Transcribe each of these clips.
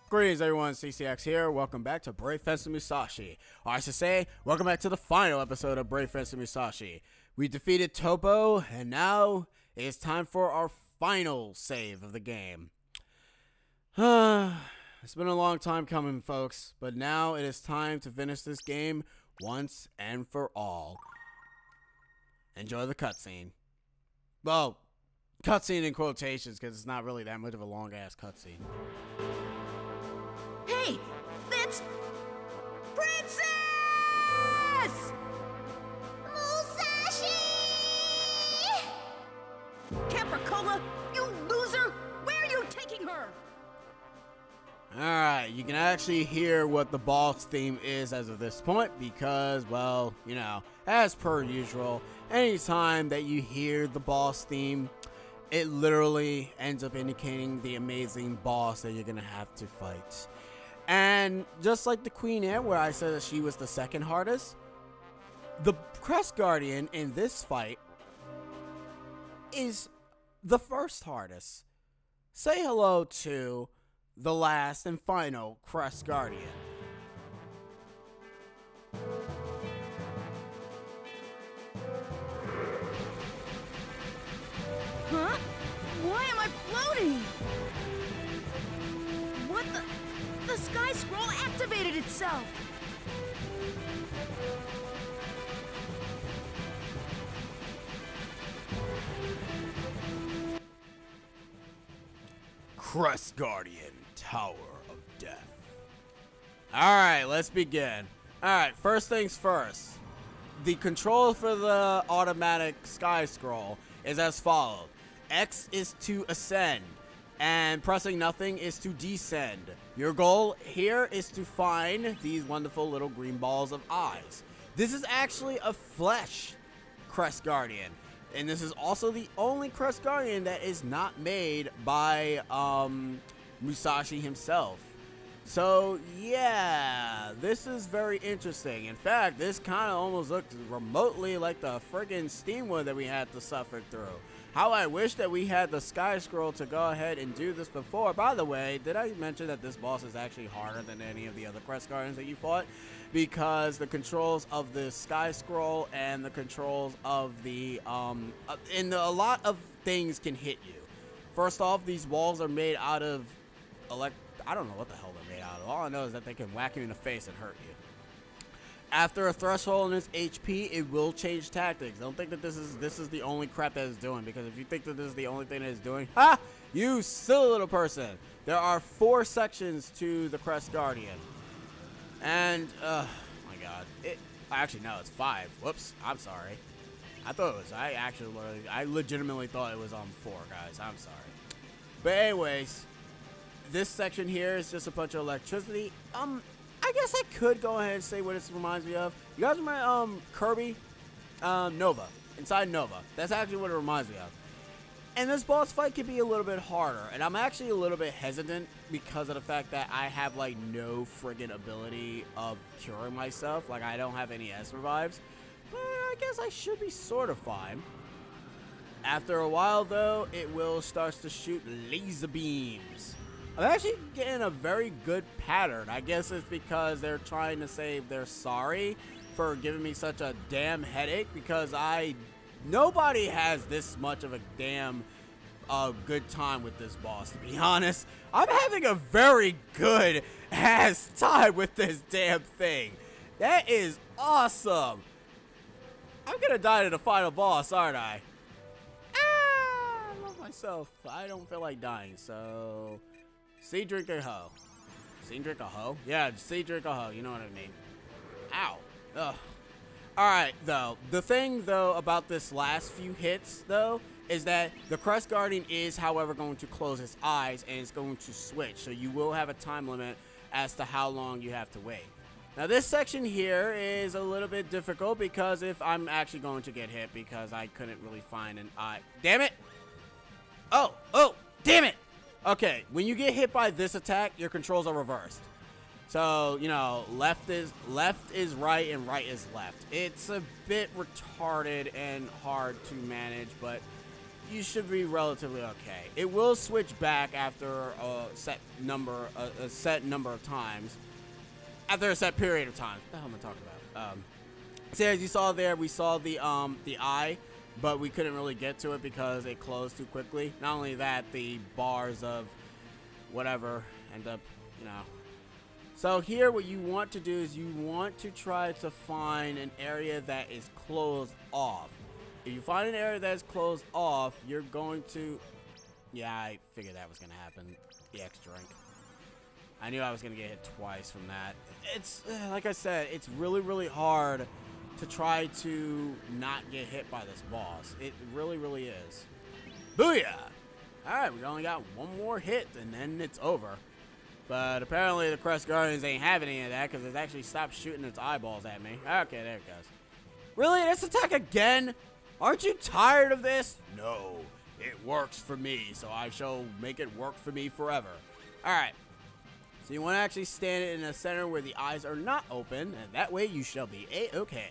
Greetings everyone, CCX here. Welcome back to Brave Fencer Musashi. Or I should say, welcome back to the final episode of Brave Fencer Musashi. We defeated Topo, and now it is time for our final save of the game. It's been a long time coming, folks, but now it is time to finish this game once and for all. Enjoy the cutscene. Well, cutscene in quotations, because it's not really that much of a long-ass cutscene. Hey, that's Princess! Musashi! Capricola, you loser! Where are you taking her? Alright, you can actually hear what the boss theme is as of this point because, well, you know, as per usual, anytime that you hear the boss theme, it literally ends up indicating the amazing boss that you're gonna have to fight. And just like the Queen Ant, where I said that she was the second hardest, the Crest Guardian in this fight is the first hardest. Say hello to the last and final Crest Guardian. Huh? Why am I floating? What the? The Sky Scroll activated itself! Crest Guardian, Tower of Death. Alright, let's begin. Alright, first things first. The control for the automatic Sky Scroll is as follows. X is to ascend, and pressing nothing is to descend. Your goal here is to find these wonderful little green balls of eyes. This is actually a flesh Crest Guardian, and this is also the only Crest Guardian that is not made by Musashi himself. So yeah, this is very interesting. In fact, this kind of almost looked remotely like the friggin' Steam one that we had to suffer through. How I wish that we had the Sky Scroll to go ahead and do this before. By the way, did I mention that this boss is actually harder than any of the other Crest Guardians that you fought? Because the controls of the Sky Scroll and the controls of the, a lot of things can hit you. First off, these walls are made out of I don't know what the hell they're made out of. All I know is that they can whack you in the face and hurt you. After a threshold in its HP, it will change tactics. Don't think that this is the only crap that it's doing, because if you think that this is the only thing that it's doing, ha! You silly little person. There are 4 sections to the Crest Guardian. And, my god. Actually, no, it's 5. Whoops, I'm sorry. I thought it was, I legitimately thought it was on 4, guys. I'm sorry. But anyways, this section here is just a bunch of electricity. I guess I could go ahead and say what this reminds me of. You guys remember Kirby? Nova. Inside Nova. That's actually what it reminds me of. And this boss fight can be a little bit harder. And I'm actually a little bit hesitant because of the fact that I have, like, no friggin' ability of curing myself. Like, I don't have any S revives. But I guess I should be sort of fine. After a while, though, it will start to shoot laser beams. I'm actually getting a very good pattern. I guess it's because they're trying to say they're sorry for giving me such a damn headache, because nobody has this much of a damn good time with this boss, to be honest. I'm having a very good ass time with this damn thing. That is awesome. I'm gonna die to the final boss, aren't I? I love myself. I don't feel like dying, so... See, drink a hoe. See, drink a hoe? Yeah, see, drink a hoe. You know what I mean. Ow. Ugh. Alright, though. The thing, though, about this last few hits, though, is that the Crest Guardian is, however, going to close its eyes, and it's going to switch. So you will have a time limit as to how long you have to wait. Now, this section here is a little bit difficult because if I'm actually going to get hit, because I couldn't really find an eye. Damn it! Oh, damn it! Okay, when you get hit by this attack, your controls are reversed. So, you know, left is right and right is left. It's a bit retarded and hard to manage, but you should be relatively okay. It will switch back after a set number of times. After a set period of time. What the hell am I talking about? So as you saw there, we saw the eye, but we couldn't really get to it because it closed too quickly. Not only that, the bars of whatever end up, you know. So here what you want to do is you want to try to find an area that is closed off. If you find an area that is closed off, you're going to... Yeah, I figured that was going to happen. The X drink. I knew I was going to get hit twice from that. It's, like I said, it's really, really hard to try to not get hit by this boss. It really, really is. Booyah! Alright, we only got one more hit, and then it's over. But apparently the Crest Guardians ain't having any of that, because it's actually stopped shooting its eyeballs at me. Okay, there it goes. Really? This attack again? Aren't you tired of this? No, it works for me, so I shall make it work for me forever. Alright. So you want to actually stand it in a center where the eyes are not open, and that way you shall be A-okay.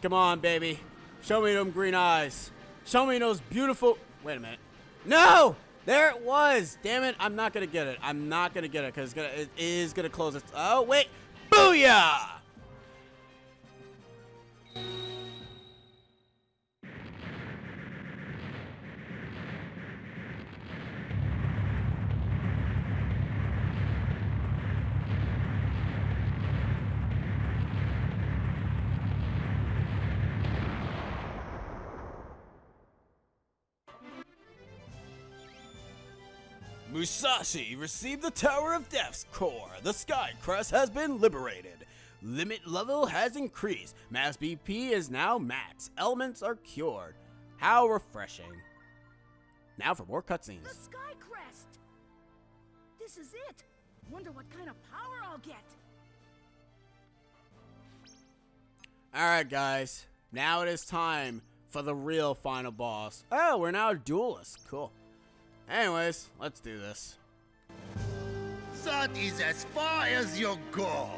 Come on, baby. Show me them green eyes. Show me those beautiful... Wait a minute. No! There it was! Damn it, I'm not going to get it. I'm not going to get it, because it is going to close its... Oh, wait! Booyah! Musashi received the Tower of Death's core. The Sky Crest has been liberated. Limit level has increased. Mass BP is now max. Elements are cured. How refreshing. Now for more cutscenes. The Sky Crest! This is it! Wonder what kind of power I'll get. Alright guys, now it is time for the real final boss. Oh, we're now duelists. Cool. Anyways, let's do this. That is as far as you go.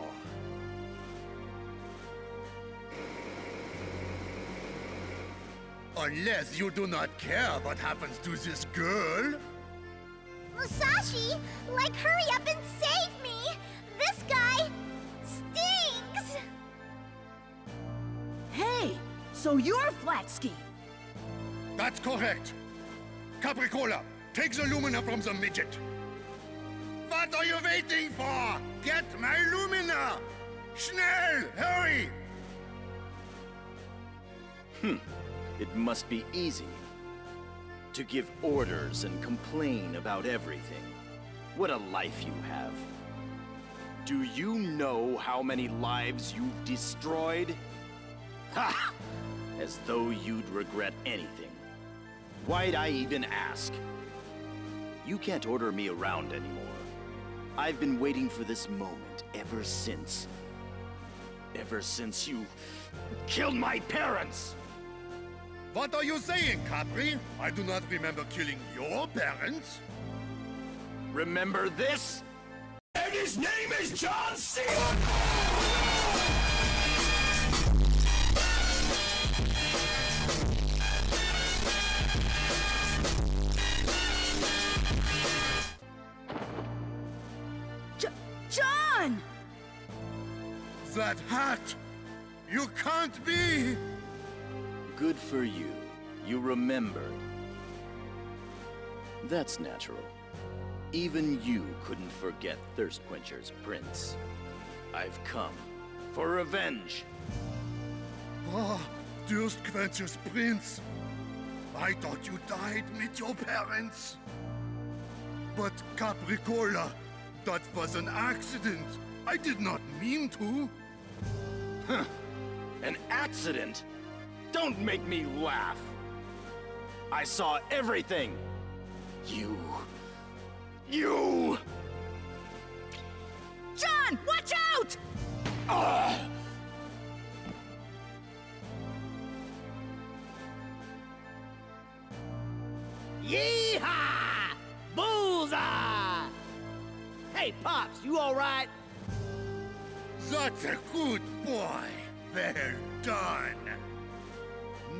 Unless you do not care what happens to this girl. Musashi, like, hurry up and save me! This guy stinks! Hey, so you're Flatsky. That's correct. Capricola, take the Lumina from the midget. What are you waiting for? Get my Lumina! Schnell, hurry! It must be easy to give orders and complain about everything. What a life you have. Do you know how many lives you've destroyed? Ha! As though you'd regret anything. Why'd I even ask? You can't order me around anymore. I've been waiting for this moment ever since you killed my parents! What are you saying, Capri? I do not remember killing your parents. Remember this? And his name is John C. John! That hat! You can't be! Good for you. You remembered. That's natural. Even you couldn't forget Thirst Quencher's prince. I've come for revenge. Ah, Thirst Quencher's prince. I thought you died with your parents. But Capricola, that was an accident. I did not mean to. Huh. An accident? Don't make me laugh. I saw everything. You... John, watch out! Yeehaw! Bullseye! Hey, Pops, you all right? That's a good boy. Well done.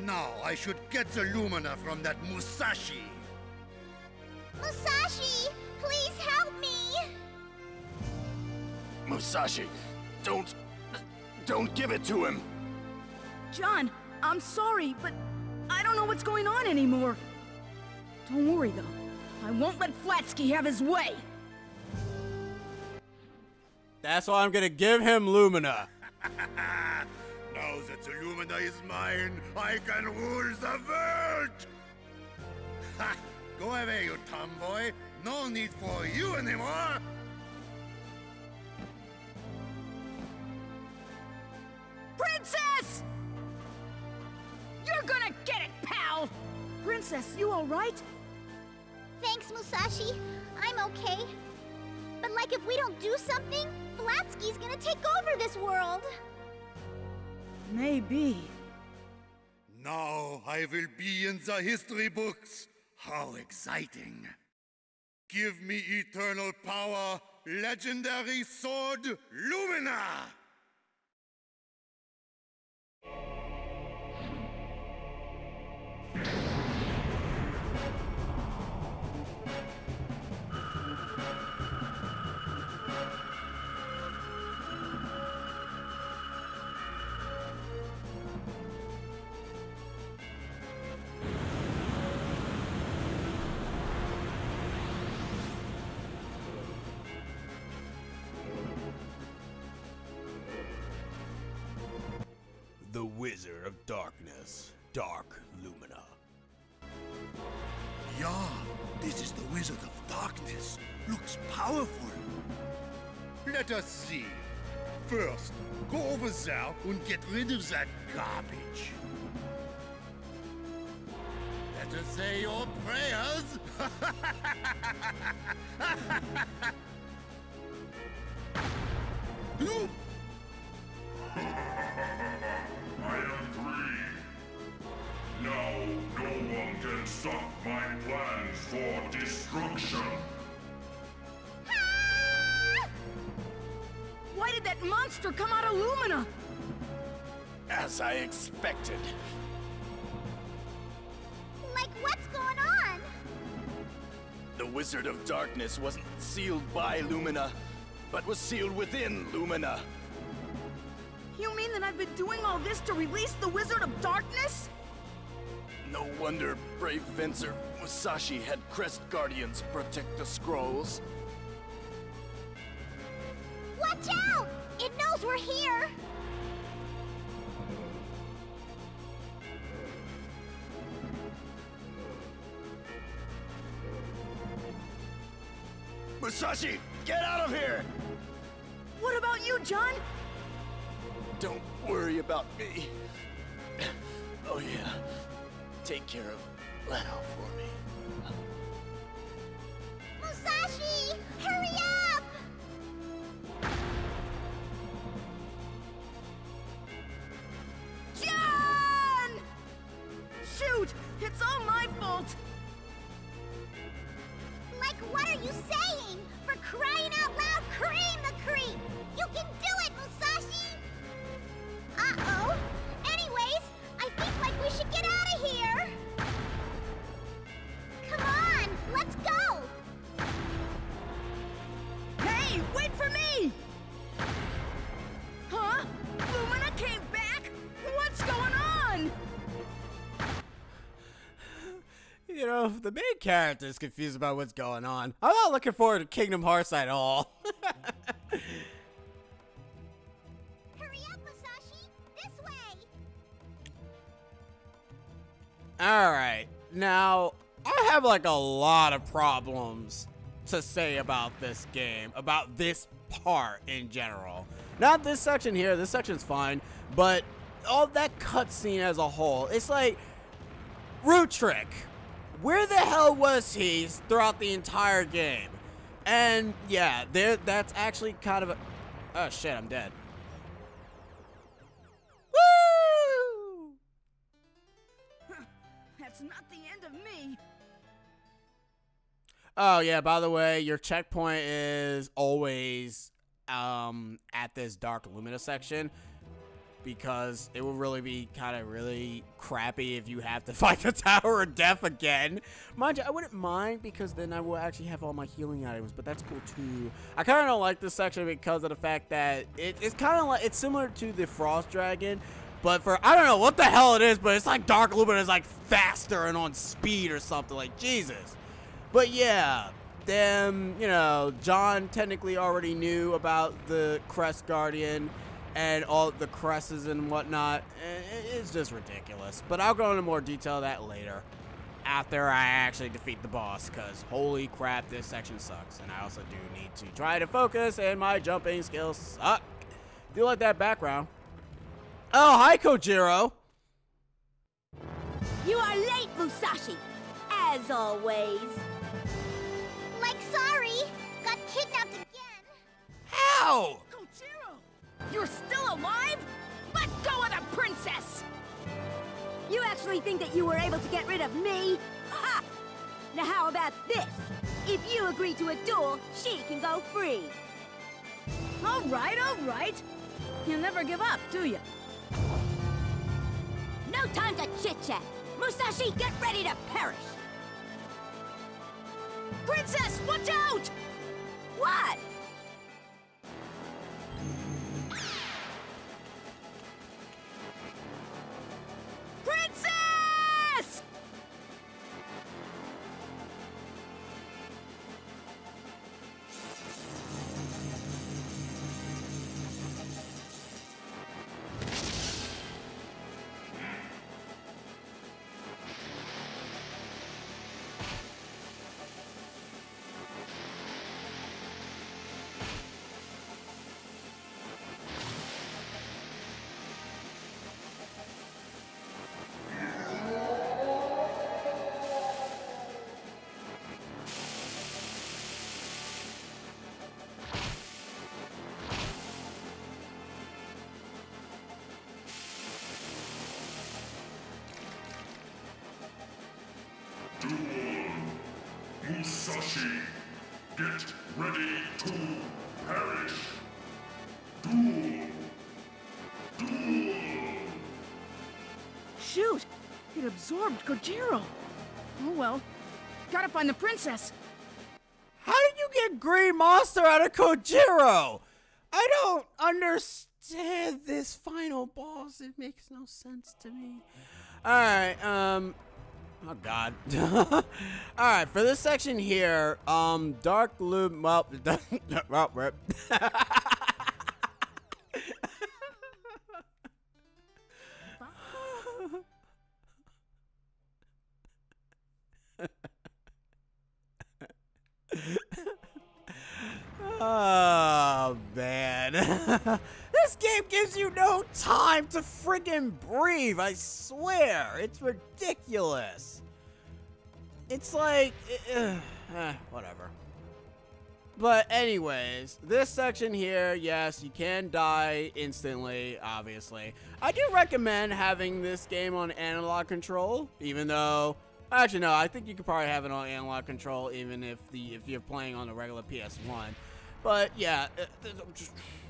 Now I should get the Lumina from that Musashi. Musashi, please help me! Musashi, don't give it to him. John, I'm sorry, but I don't know what's going on anymore. Don't worry, though. I won't let Flatsky have his way. That's why I'm gonna give him Lumina. Now that the Lumina is mine, I can rule the world! Ha! Go away, you tomboy. No need for you anymore! Princess! You're gonna get it, pal! Princess, you alright? Thanks, Musashi. I'm okay. But like if we don't do something, Flatsky's gonna take over this world. Maybe. Now I will be in the history books. How exciting. Give me eternal power, legendary sword, Lumina! The Wizard of Darkness, Dark Lumina. Yeah, this is the Wizard of Darkness. Looks powerful. Let us see. First, go over there and get rid of that garbage. Let us say your prayers. I am free. Now no one can stop my plans for destruction. Why did that monster come out of Lumina? As I expected. Like, what's going on? The Wizard of Darkness wasn't sealed by Lumina, but was sealed within Lumina. You mean that I've been doing all this to release the Wizard of Darkness? No wonder brave fencer Musashi had Crest Guardians protect the scrolls. Watch out! It knows we're here! Musashi, get out of here! What about you, John? Don't worry about me. Oh yeah, take care of Leno for me. Musashi! Hurry up! John! Shoot! It's all my fault! Like, what are you saying? For crying out loud, cream the creep! You can do it, Musashi! Uh-oh. Anyways, I think like we should get out of here. Come on, let's go! Hey, wait for me! Huh? Lumina came back? What's going on? You know, the main character is confused about what's going on. I'm not looking forward to Kingdom Hearts at all. Hurry up, Musashi! This way! Alright, now, I have like a lot of problems to say about this game, about this part in general. Not this section here, this section's fine, but all that cutscene as a whole, it's like, Root Trick, where the hell was he throughout the entire game? And yeah, that's actually kind of a, oh shit, I'm dead. Woo! That's not the end of me. Oh yeah, by the way, your checkpoint is always at this Dark Lumina section. because it will really be kind of really crappy if you have to fight the Tower of Death again. Mind you, I wouldn't mind because then I will actually have all my healing items, but that's cool too. I kind of don't like this section because of the fact that it's kind of like, it's similar to the Frost Dragon, but for, I don't know what the hell it is, but it's like Dark Lumina is like faster and on speed or something, like Jesus. But yeah, then, you know, John technically already knew about the Crest Guardian and all the crests and whatnot. It's just ridiculous. But I'll go into more detail of that later, after I actually defeat the boss, because holy crap, this section sucks. And I also do need to try to focus, and my jumping skills suck. Do you like that background? Oh, hi, Kojiro. You are late, Musashi. As always. Like, sorry. Got kidnapped again. How? Kojiro! You're still alive? Let go of the princess! You actually think that you were able to get rid of me? Ha! Now how about this? If you agree to a duel, she can go free. All right. You never give up, do you? No time to chit-chat. Musashi, get ready to perish. Princess, watch out! What? Princess! Duel. Musashi, get ready to perish. Duel. Shoot! It absorbed Kojiro. Oh well. Gotta find the princess. How did you get Green Monster out of Kojiro? I don't understand this final boss. It makes no sense to me. Alright, oh god. Alright, for this section here, Dark Loop, well, rip. Oh, man. This game gives you no time to friggin' breathe, I swear. It's ridiculous. It's like, whatever. But anyways, this section here, yes, you can die instantly, obviously. I do recommend having this game on analog control, even though, actually no, I think you could probably have it on analog control even if you're playing on the regular PS1. But yeah,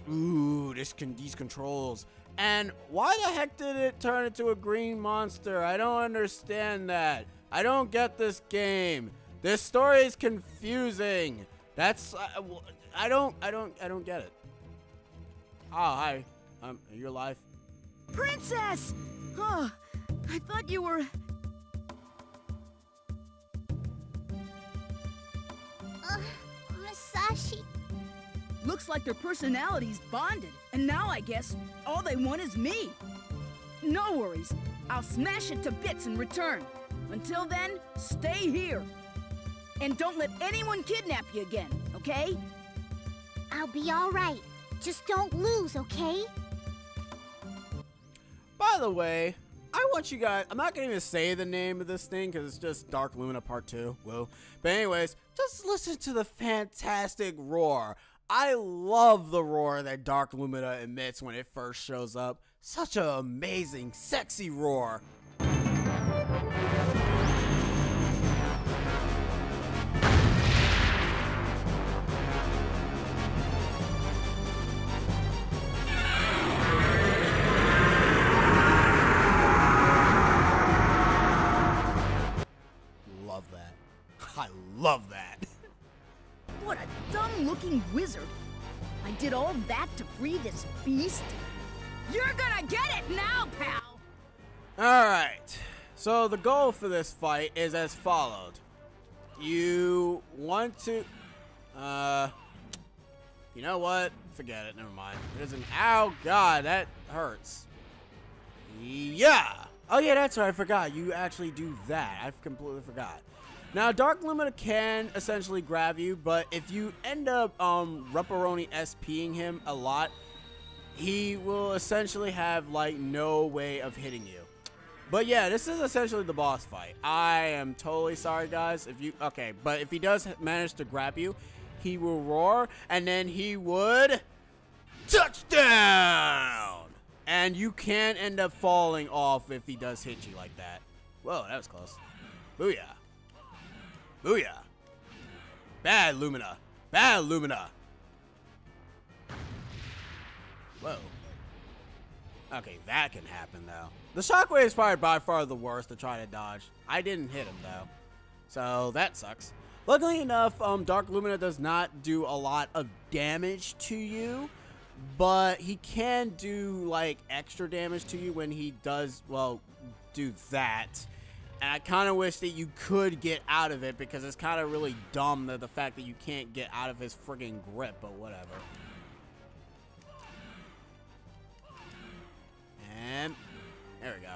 these controls. And why the heck did it turn into a green monster? I don't understand that. I don't get this game. This story is confusing. That's I don't get it. Oh, hi. Are you alive? Princess! Oh, I thought you were... Musashi. Looks like their personalities bonded, and now I guess all they want is me. No worries. I'll smash it to bits in return. Until then, stay here. And don't let anyone kidnap you again, okay? I'll be all right. Just don't lose, okay? By the way, I want you guys, I'm not going to even say the name of this thing because it's just Dark Lumina Part 2. Whoa. But anyways, just listen to the fantastic roar. I love the roar that Dark Lumina emits when it first shows up. Such an amazing, sexy roar. I love that. What a dumb-looking wizard. I did all that to free this beast? You're gonna get it now, pal! Alright, so the goal for this fight is as followed. You want to... you know what? Forget it, never mind. It isn't... Ow, God, that hurts. Yeah! Oh yeah, that's right, I forgot. You actually do that. I completely forgot. Now, Dark Lumina can essentially grab you, but if you end up Rupperoni SPing him a lot, he will essentially have like no way of hitting you. But yeah, this is essentially the boss fight. I am totally sorry, guys. If you but if he does manage to grab you, he will roar, and then he would touchdown. And you can end up falling off if he does hit you like that. Whoa, that was close. Booyah. Booyah. Bad Lumina. Bad Lumina. Whoa. Okay, that can happen, though. The shockwave is probably by far the worst to try to dodge. I didn't hit him, though. So, that sucks. Luckily enough, Dark Lumina does not do a lot of damage to you. But he can do, like, extra damage to you when he does, well, do that. And I kind of wish that you could get out of it, because it's kind of really dumb that the fact that you can't get out of his friggin' grip, but whatever. And there we go.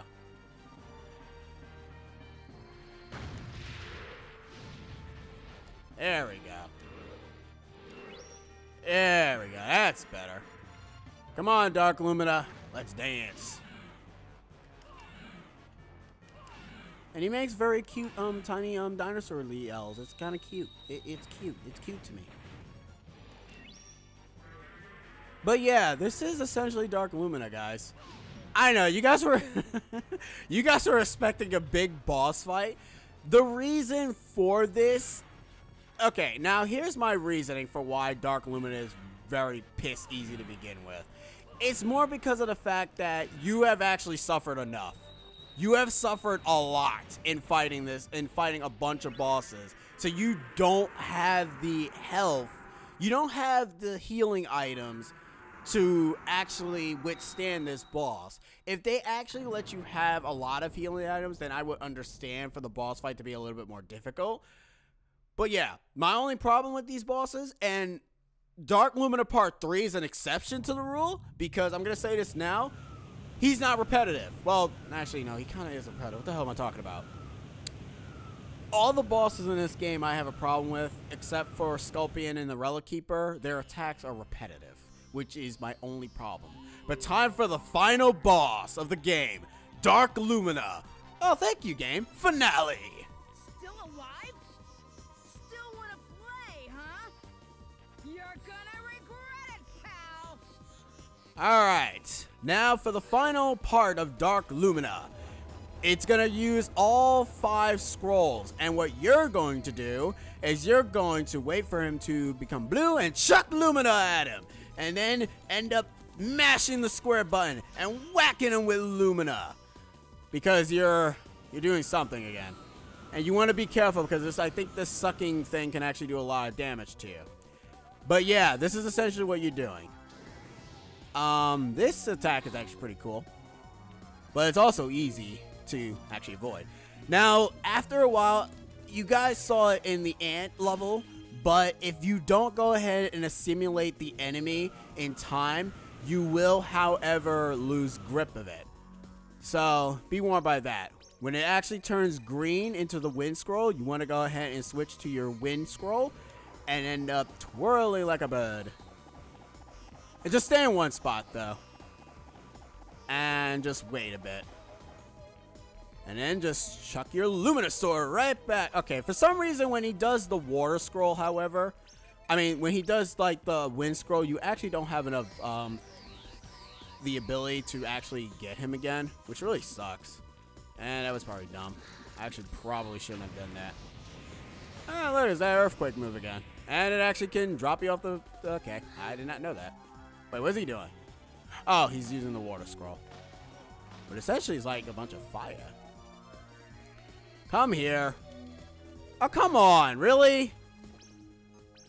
There we go. There we go. That's better. Come on, Dark Lumina. Let's dance. And he makes very cute, tiny, dinosaur Elves. It's kind of cute. It's cute. It's cute to me. But yeah, this is essentially Dark Lumina, guys. I know you guys were, you guys were expecting a big boss fight. The reason for this. Okay, now here's my reasoning for why Dark Lumina is very piss easy to begin with. It's more because of the fact that you have actually suffered enough. You have suffered a lot in fighting this, in fighting a bunch of bosses. So you don't have the health, you don't have the healing items to actually withstand this boss. If they actually let you have a lot of healing items, then I would understand for the boss fight to be a little bit more difficult. But yeah, my only problem with these bosses, and Dark Lumina Part 3 is an exception to the rule, because I'm going to say this now, he's not repetitive. Well, actually, no, he kind of is repetitive. What the hell am I talking about? All the bosses in this game I have a problem with, except for Scorpion and the Relic Keeper, their attacks are repetitive, which is my only problem. But time for the final boss of the game, Dark Lumina. Oh, thank you, game. Finale. Still alive? Still wanna play, huh? You're gonna regret it, pal! Alright, now for the final part of Dark Lumina. It's gonna use all 5 scrolls, and what you're going to do is you're going to wait for him to become blue and chuck Lumina at him, and then end up mashing the square button and whacking him with Lumina, because you're doing something again, and you want to be careful because I think this sucking thing can actually do a lot of damage to you. But yeah, this is essentially what you're doing. This attack is actually pretty cool, but it's also easy to actually avoid. Now, after a while, you guys saw it in the ant level, but if you don't go ahead and assimilate the enemy in time, you will, however, lose grip of it. So, be warned by that. When it actually turns green into the wind scroll, you want to go ahead and switch to your wind scroll and end up twirling like a bird. And just stay in one spot, though. And just wait a bit. And then just chuck your Luminasaur right back. Okay, for some reason, when he does the water scroll, however, I mean, when he does, like, the wind scroll, you actually don't have enough, the ability to actually get him again, which really sucks. And that was probably dumb. I actually probably shouldn't have done that. Ah, look, there's that earthquake move again. And it actually can drop you off the... Okay, I did not know that. Wait, what's he doing? Oh, he's using the water scroll. But essentially, it's like a bunch of fire. Come here. Oh, come on, really?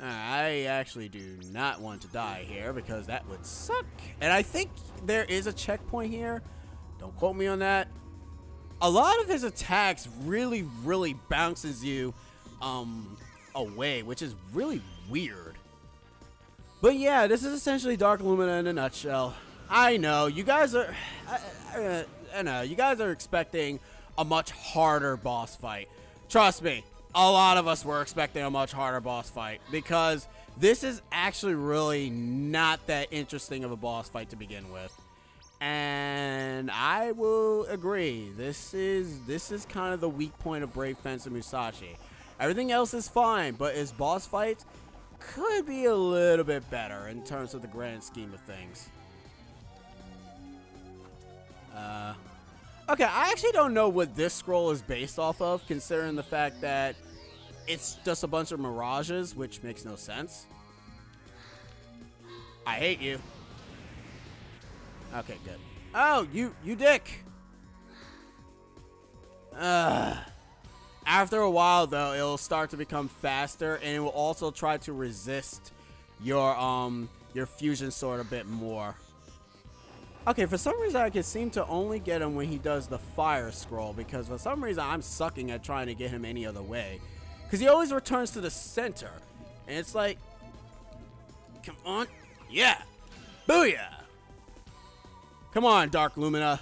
I actually do not want to die here because that would suck. And I think there is a checkpoint here. Don't quote me on that. A lot of his attacks really bounces you away, which is really weird. But yeah, this is essentially Dark Lumina in a nutshell. I know you guys are I know you guys are expecting a much harder boss fight. Trust me, a lot of us were expecting a much harder boss fight because this is actually really not that interesting of a boss fight to begin with. And I will agree, this is kind of the weak point of Brave Fencer Musashi. Everything else is fine, but his boss fights could be a little bit better in terms of the grand scheme of things. Okay, I actually don't know what this scroll is based off of, considering the fact that it's just a bunch of mirages, which makes no sense. I hate you. Okay, good. Oh, you dick. After a while, though, it'll start to become faster, and it will also try to resist your fusion sword a bit more. Okay, for some reason I can seem to only get him when he does the fire scroll, because for some reason I'm sucking at trying to get him any other way. Because he always returns to the center, and it's like, come on, yeah, booyah! Come on, Dark Lumina,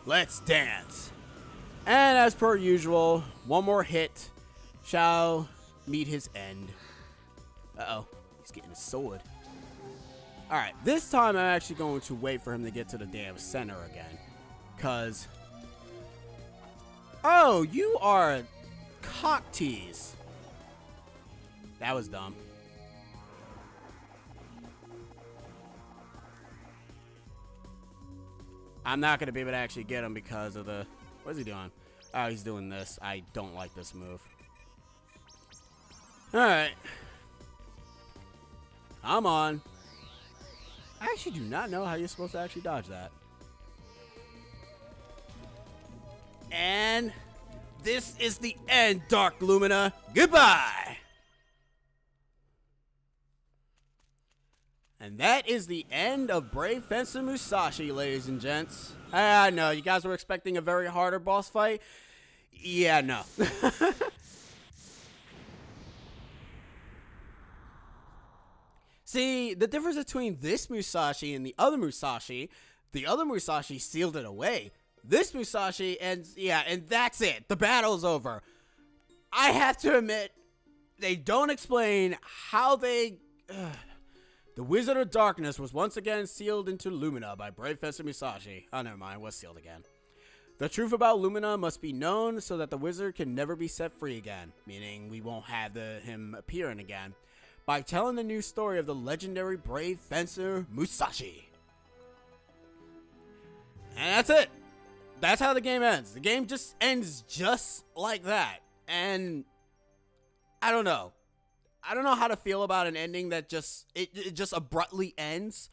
let's dance. And as per usual, one more hit shall meet his end. Uh-oh, he's getting his sword. Alright, this time I'm actually going to wait for him to get to the damn center again. Because... oh, you are cock tease. That was dumb. I'm not going to be able to actually get him because of the... what is he doing? Oh, he's doing this. I don't like this move. Alright. Come on. I actually do not know how you're supposed to actually dodge that. And this is the end, Dark Lumina. Goodbye! And that is the end of Brave Fencer Musashi, ladies and gents. I know, you guys were expecting a very harder boss fight. Yeah, no. See, the difference between this Musashi and the other Musashi sealed it away. This Musashi, and that's it. The battle's over. I have to admit, they don't explain how they... The Wizard of Darkness was once again sealed into Lumina by Brave Fencer Musashi. Oh, never mind, it was sealed again. The truth about Lumina must be known so that the wizard can never be set free again, meaning we won't have him appearing again, by telling the new story of the legendary Brave Fencer Musashi. And that's it. That's how the game ends. The game just ends just like that. And I don't know. I don't know how to feel about an ending that just abruptly ends.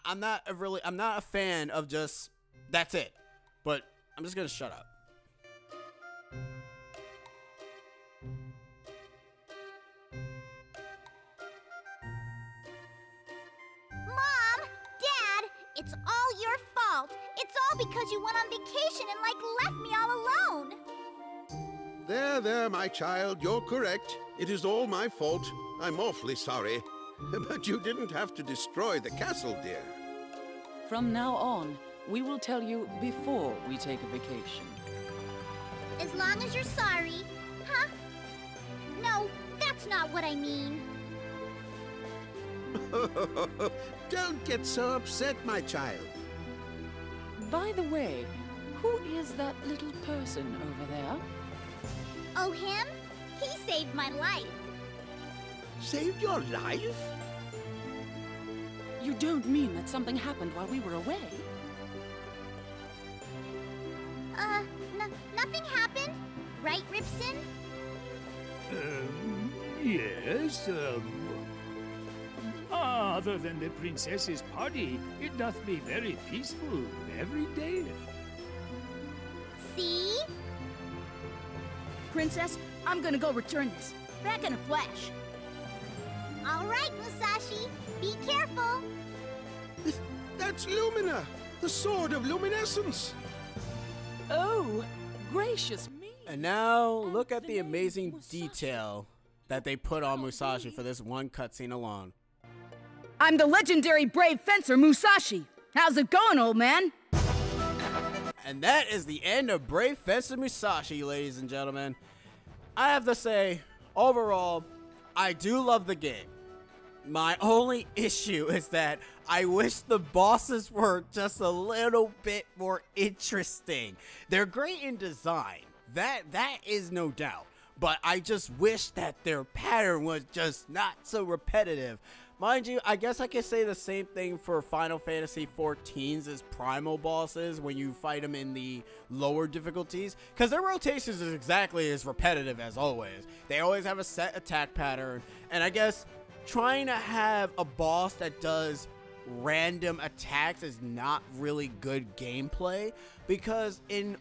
I'm not a fan of just that's it. But I'm just gonna shut up. Mom, Dad, it's all your fault. It's all because you went on vacation and left me all alone. There, my child, you're correct. It is all my fault. I'm awfully sorry. But you didn't have to destroy the castle, dear. From now on, we will tell you before we take a vacation. As long as you're sorry, huh? No, that's not what I mean. Don't get so upset, my child. By the way, who is that little person over there? Oh, him? He saved my life. Saved your life? You don't mean that something happened while we were away? Nothing happened? Right, Ripson? Yes, other than the princess's party, it doth be very peaceful every day. See? Princess, I'm gonna go return this. Back in a flash. All right, Musashi. Be careful. That's Lumina, the sword of Luminescence. Oh, gracious me. And now, look at the amazing detail that they put on Musashi for this one cutscene alone. I'm the legendary brave fencer Musashi. How's it going, old man? And that is the end of Brave Fencer Musashi, ladies and gentlemen. I have to say, overall, I do love the game. My only issue is that I wish the bosses were just a little bit more interesting. They're great in design, that is no doubt, but I just wish that their pattern was just not so repetitive. Mind you, I guess I could say the same thing for Final Fantasy XIV's primal bosses when you fight them in the lower difficulties, because their rotations is exactly as repetitive as always. They always have a set attack pattern, and I guess trying to have a boss that does random attacks is not really good gameplay, because in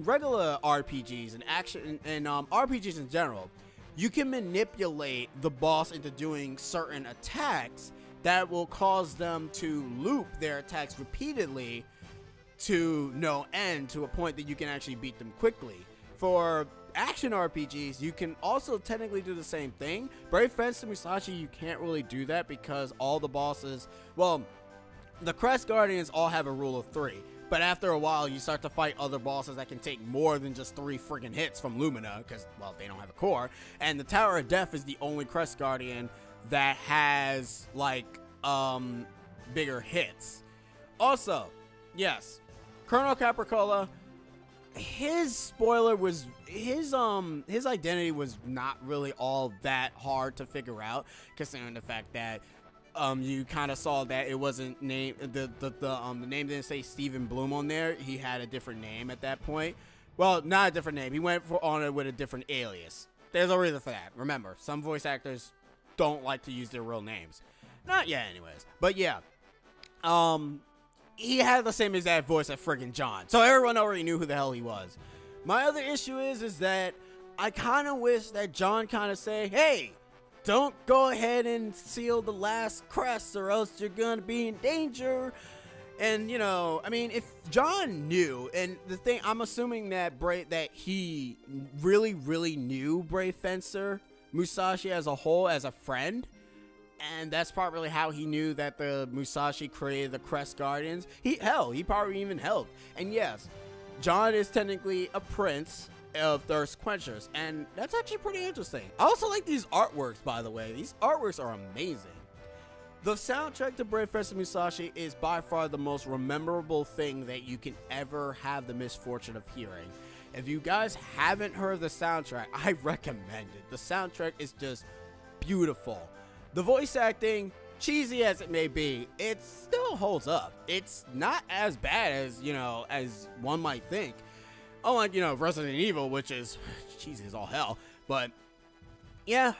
regular RPGs and action and RPGs in general, you can manipulate the boss into doing certain attacks that will cause them to loop their attacks repeatedly to no end, to a point that you can actually beat them quickly. For action RPGs, you can also technically do the same thing. Brave Fencer Musashi, you can't really do that because all the bosses, well, the Crest Guardians all have a rule of 3. But after a while, you start to fight other bosses that can take more than just 3 friggin' hits from Lumina, because, well, they don't have a core. And the Tower of Death is the only Crest Guardian that has, like, bigger hits. Also, yes, Colonel Capricola, his spoiler was, his identity was not really all that hard to figure out, considering the fact that you kind of saw that it wasn't named, the name didn't say Stephen Bloom on there. He had a different name at that point. Well, not a different name. He went on it with a different alias. There's a reason for that. Remember, some voice actors don't like to use their real names. Not yet, anyways. But yeah, he had the same exact voice as friggin' John, so everyone already knew who the hell he was. My other issue is that I kind of wish that John kind of say, hey, don't go ahead and seal the last crest or else you're gonna be in danger. And, you know, I mean, if John knew, and the thing, I'm assuming that he really, really knew Brave Fencer Musashi as a whole, as a friend. And that's probably how he knew that the Musashi created the Crest Guardians. He probably even helped. And yes, John is technically a prince of Thirst Quenchers, and that's actually pretty interesting. I also like these artworks, by the way. These artworks are amazing. The soundtrack to Brave Fencer Musashi is by far the most memorable thing that you can ever have the misfortune of hearing. If you guys haven't heard the soundtrack, I recommend it. The soundtrack is just beautiful. The voice acting, cheesy as it may be, it still holds up. It's not as bad as, you know, as one might think. Unlike, you know, Resident Evil, which is cheesy as all hell. But yeah,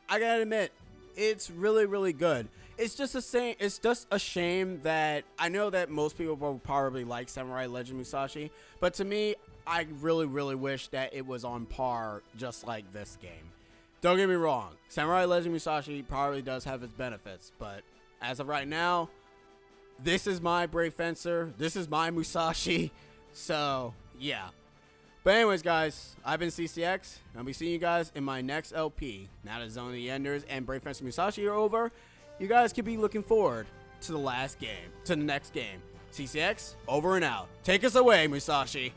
I gotta admit, it's really, really good. It's just a shame that I know that most people will probably like Samurai Legend Musashi, but to me, I really, really wish that it was on par just like this game. Don't get me wrong, Samurai Legend Musashi probably does have its benefits, but as of right now, this is my Brave Fencer, this is my Musashi, so yeah. But anyways, guys, I've been CCX, and I'll be seeing you guys in my next LP. Now that Zone of the Enders and Brave Fencer Musashi are over, you guys could be looking forward to the last game, to the next game. CCX, over and out. Take us away, Musashi.